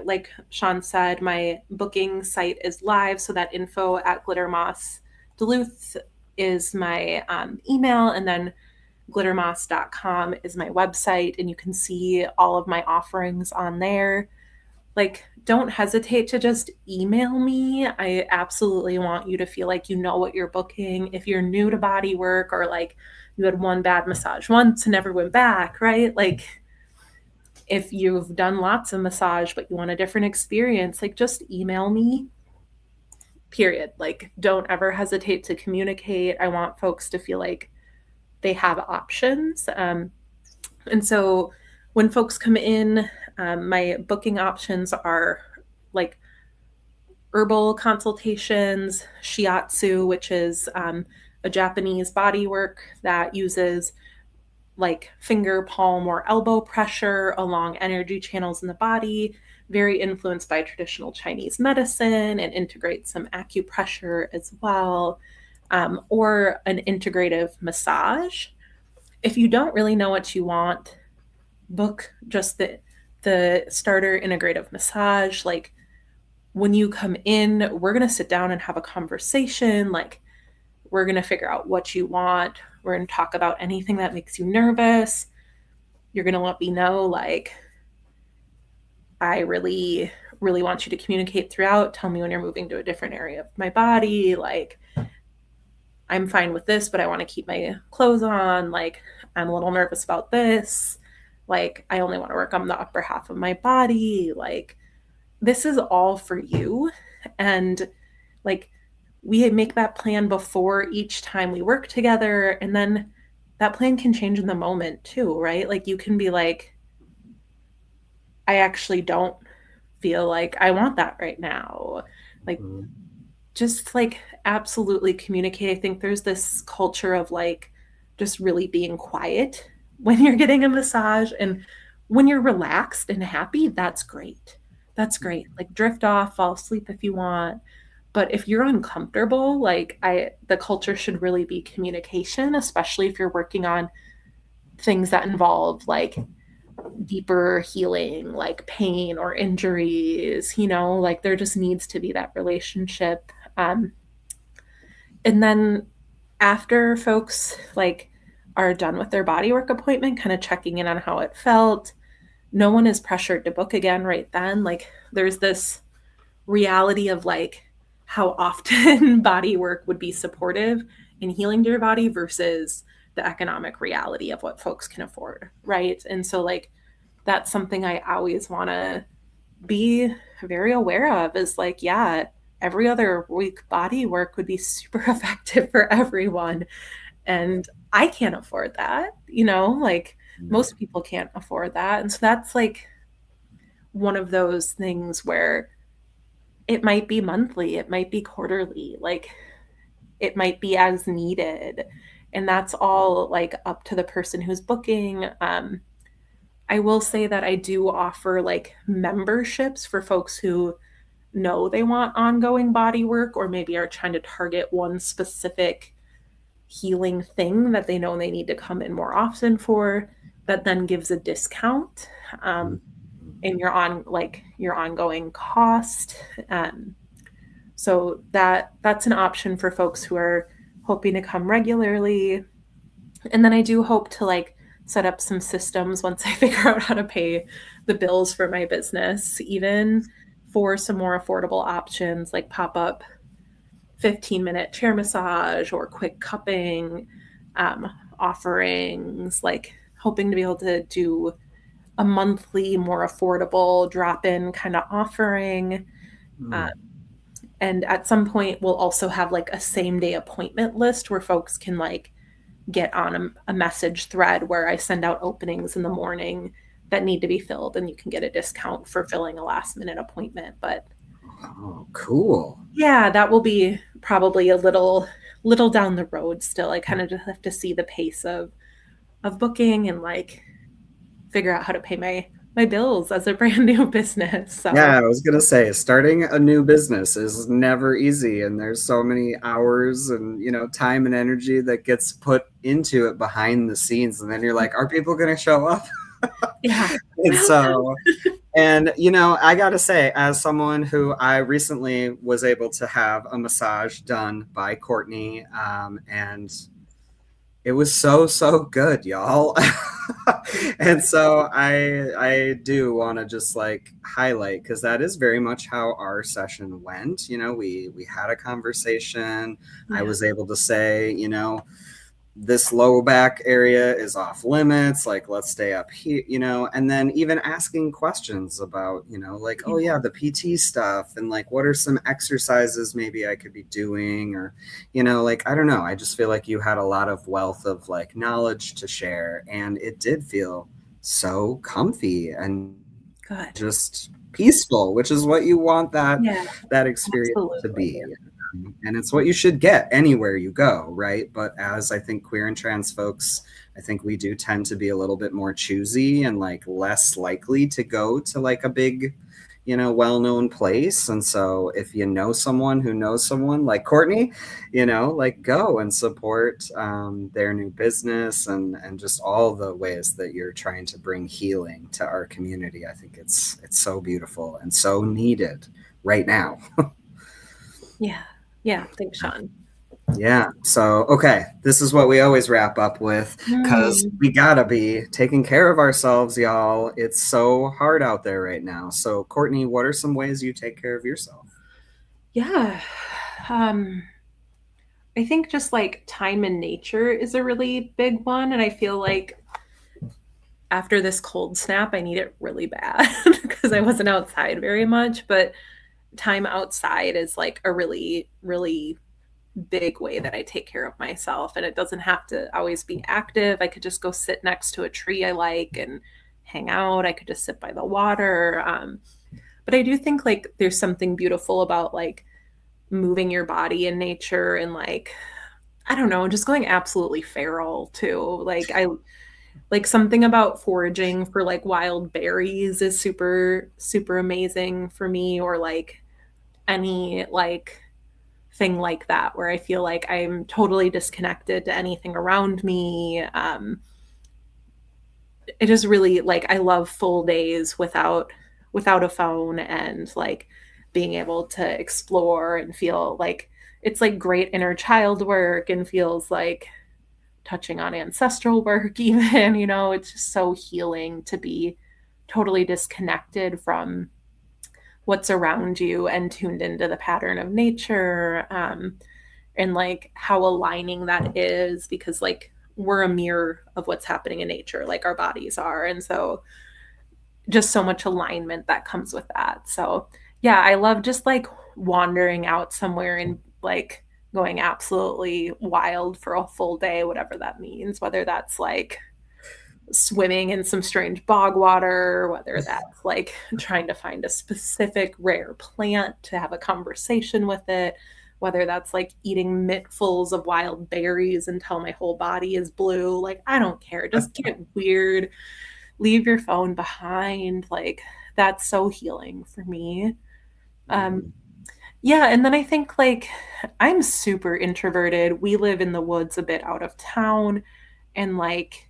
like Sean said, my booking site is live. So that info at Glitter Moss Duluth is my email. And then glittermoss.com is my website. And you can see all of my offerings on there. Like, don't hesitate to just email me. I absolutely want you to feel like you know what you're booking. If you're new to body work or like you had one bad massage once and never went back, right? Like, if you've done lots of massage but you want a different experience, like just email me, period. Like, don't ever hesitate to communicate. I want folks to feel like they have options. And so when folks come in, my booking options are like herbal consultations, shiatsu, which is a Japanese body work that uses like finger, palm, or elbow pressure along energy channels in the body, very influenced by traditional Chinese medicine and integrates some acupressure as well, or an integrative massage. If you don't really know what you want, book just the starter integrative massage. Like, when you come in, we're going to sit down and have a conversation. Like, we're going to figure out what you want. We're going to talk about anything that makes you nervous. You're going to let me know, like, I really, really want you to communicate throughout. Tell me when you're moving to a different area of my body. Like, I'm fine with this, but I want to keep my clothes on. Like, I'm a little nervous about this. Like, I only want to work on the upper half of my body. Like, this is all for you. And like, we make that plan before each time we work together. And then that plan can change in the moment too, right? Like, you can be like, I actually don't feel like I want that right now. Like, Mhm. just like absolutely communicate. I think there's this culture of like just really being quiet when you're getting a massage. And when you're relaxed and happy, that's great. That's great. Like, drift off, fall asleep if you want. But if you're uncomfortable, like, the culture should really be communication, especially if you're working on things that involve like deeper healing, like pain or injuries, you know, like there just needs to be that relationship. And then after folks like are done with their bodywork appointment, kind of checking in on how it felt, no one is pressured to book again right then. Like, there's this reality of like how often body work would be supportive in healing your body versus the economic reality of what folks can afford, right? And so like, that's something I always want to be very aware of is like, yeah, every other week body work would be super effective for everyone. And I can't afford that, you know, like most people can't afford that. And so that's like one of those things where it might be monthly, it might be quarterly, like it might be as needed. And that's all like up to the person who's booking. I will say that I do offer like memberships for folks who know they want ongoing body work or maybe are trying to target one specific healing thing that they know they need to come in more often for, that then gives a discount. in your ongoing cost. So that's an option for folks who are hoping to come regularly. And then I do hope to like set up some systems once I figure out how to pay the bills for my business, even for some more affordable options like pop up 15-minute chair massage or quick cupping offerings, like hoping to be able to do a monthly, more affordable drop in kind of offering. Uh, Mm. and at some point, we'll also have like a same day appointment list where folks can like get on a message thread where I send out openings in the morning that need to be filled, and you can get a discount for filling a last minute appointment. But Oh, cool. yeah, that will be probably a little down the road still. I kind of just have to see the pace of booking and like figure out how to pay my bills as a brand new business. So Yeah, I was gonna say, starting a new business is never easy, and there's so many hours and time and energy that gets put into it behind the scenes, and then you're like, are people gonna show up? yeah. And so, and I gotta say, as someone who I recently was able to have a massage done by Courtney, and it was so good, y'all. And so I do want to just like highlight, because that is very much how our session went. We had a conversation. I Yeah. was able to say, this low back area is off limits, like let's stay up here, and then even asking questions about, like, oh yeah, the PT stuff, and like what are some exercises maybe I could be doing, or like, I don't know, I just feel like you had a lot of wealth of like knowledge to share, and it did feel so comfy and Good. just peaceful, which is what you want Yeah, that experience to absolutely. be. And it's what you should get anywhere you go, right? But as I think queer and trans folks, I think we do tend to be a little bit more choosy and like less likely to go to like a big, well-known place. And so if you know someone who knows someone like Courtney, like go and support their new business, and just all the ways that you're trying to bring healing to our community. I think it's so beautiful and so needed right now. Yeah. Yeah. Thanks, Sean. Yeah. So, okay, this is what we always wrap up with, because Mm, we gotta be taking care of ourselves, y'all. It's so hard out there right now. So, Courtney, what are some ways you take care of yourself? yeah. Um, I think just like time in nature is a really big one. And I feel like after this cold snap, I need it really bad because I wasn't outside very much. But time outside is like a really, really big way that I take care of myself. And it doesn't have to always be active. I could just go sit next to a tree I like and hang out. I could just sit by the water. But I do think like there's something beautiful about like moving your body in nature and like, I don't know, just going absolutely feral too. Like I like something about foraging for like wild berries is super, super amazing for me, or like any like thing like that where I feel like I'm totally disconnected to anything around me. It is really like I love full days without a phone, and like being able to explore and feel like it's like great inner child work and feels like touching on ancestral work even, it's just so healing to be totally disconnected from what's around you and tuned into the pattern of nature. And like how aligning that is, because like we're a mirror of what's happening in nature, like our bodies are. And so just so much alignment that comes with that. So yeah, I love just like wandering out somewhere and like going absolutely wild for a full day, whatever that means, whether that's like swimming in some strange bog water, whether that's like trying to find a specific rare plant to have a conversation with it, whether that's like eating mittfuls of wild berries until my whole body is blue. Like, I don't care. Just get weird, leave your phone behind. Like, that's so healing for me. Um, Mhm. yeah. And then I think like I'm super introverted. We live in the woods a bit out of town. And like,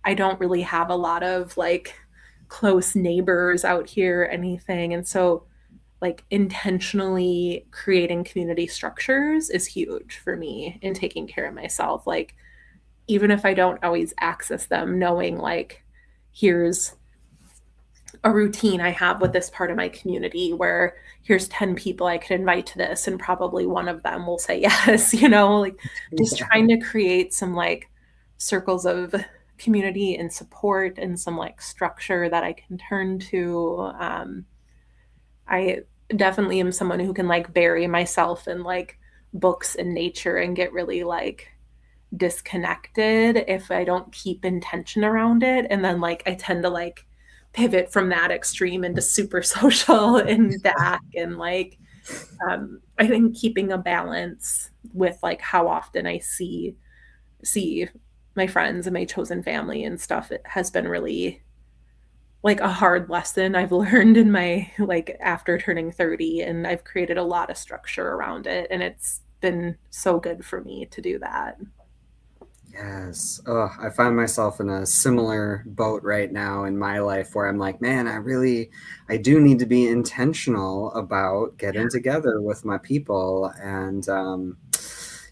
I don't really have a lot of like close neighbors out here, anything. And so, like, intentionally creating community structures is huge for me in taking care of myself. Like, even if I don't always access them, knowing like, here's a routine I have with this part of my community where here's 10 people I could invite to this and probably one of them will say yes, like just Yeah. trying to create some like circles of community and support and some like structure that I can turn to. I definitely am someone who can like bury myself in like books and nature and get really like disconnected if I don't keep intention around it. And then like I tend to like pivot from that extreme into super social and back. And like I think keeping a balance with like how often I see my friends and my chosen family and stuff, it has been really like a hard lesson I've learned in my like after turning 30, and I've created a lot of structure around it, and it's been so good for me to do that. Yes. Oh, I find myself in a similar boat right now in my life where I'm like, man, I do need to be intentional about getting together with my people. And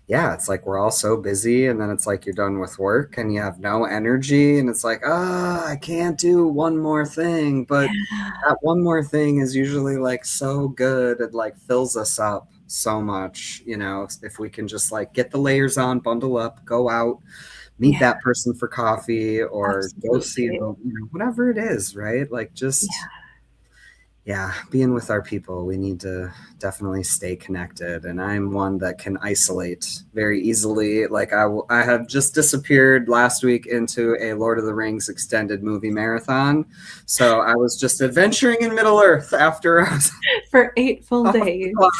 yeah, it's like we're all so busy, and then it's like you're done with work and you have no energy, and it's like, I can't do one more thing. But Yeah. that one more thing is usually like so good. It like fills us up so much, if we can just like get the layers on, bundle up, go out, meet Yeah, that person for coffee, or go see absolutely. whatever it is, right? Like just, Yeah. yeah, being with our people, we need to definitely stay connected. And I'm one that can isolate very easily. Like I have just disappeared last week into a Lord of the Rings extended movie marathon. So I was just adventuring in Middle Earth after I was For 8 full off the days. clock,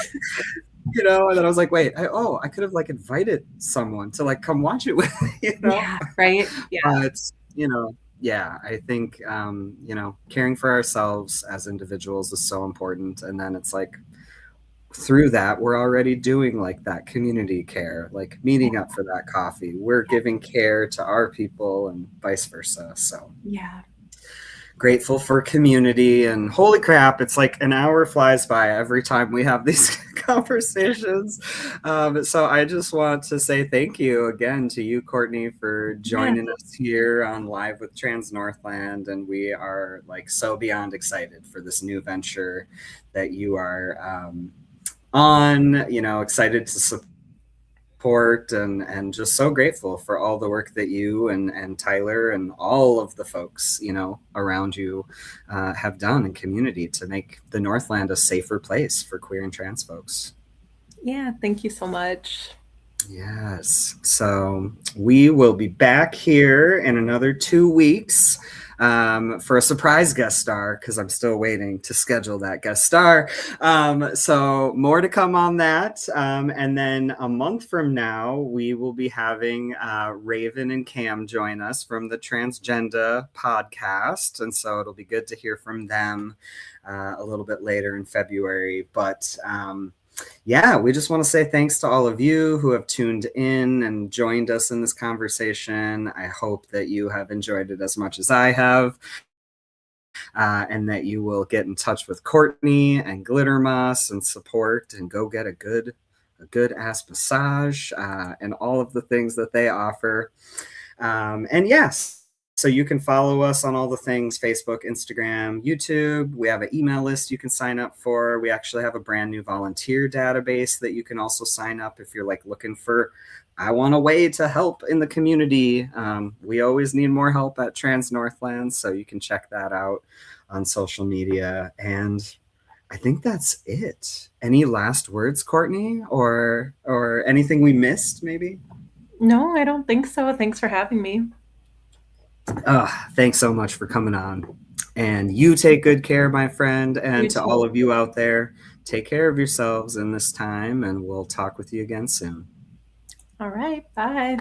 and then I was like, wait, I could have like invited someone to like come watch it with me, Yeah, right? Yeah. but yeah, I think caring for ourselves as individuals is so important. And then it's like through that we're already doing like that community care, like meeting up for that coffee, we're giving care to our people and vice versa. So Yeah. grateful for community. And holy crap, it's like an hour flies by every time we have these conversations. So I just want to say thank you again to you, Courtney, for Yeah. joining us here on Live with Trans Northland. And we are like so beyond excited for this new venture that you are on, excited to support, and just so grateful for all the work that you and Tyler and all of the folks around you have done in community to make the Northland a safer place for queer and trans folks. Yeah, thank you so much. Yes. So we will be back here in another 2 weeks for a surprise guest star, because I'm still waiting to schedule that guest star. So more to come on that. And then a month from now, we will be having Raven and Cam join us from the Transgender podcast. And so it'll be good to hear from them a little bit later in February. But yeah, we just want to say thanks to all of you who have tuned in and joined us in this conversation. I hope that you have enjoyed it as much as I have, and that you will get in touch with Courtney and Glitter Moss and support and go get a good ass massage and all of the things that they offer. And yes, so you can follow us on all the things: Facebook, Instagram, YouTube. We have an email list you can sign up for. We actually have a brand new volunteer database that you can also sign up if you're like looking for, I want a way to help in the community. We always need more help at Trans Northland, so you can check that out on social media. And I think that's it. Any last words, Courtney, or anything we missed maybe? No, I don't think so. Thanks for having me. Thanks so much for coming on. And you take good care, my friend. You And to all too. of you out there, take care of yourselves in this time, and we'll talk with you again soon. All right. Bye.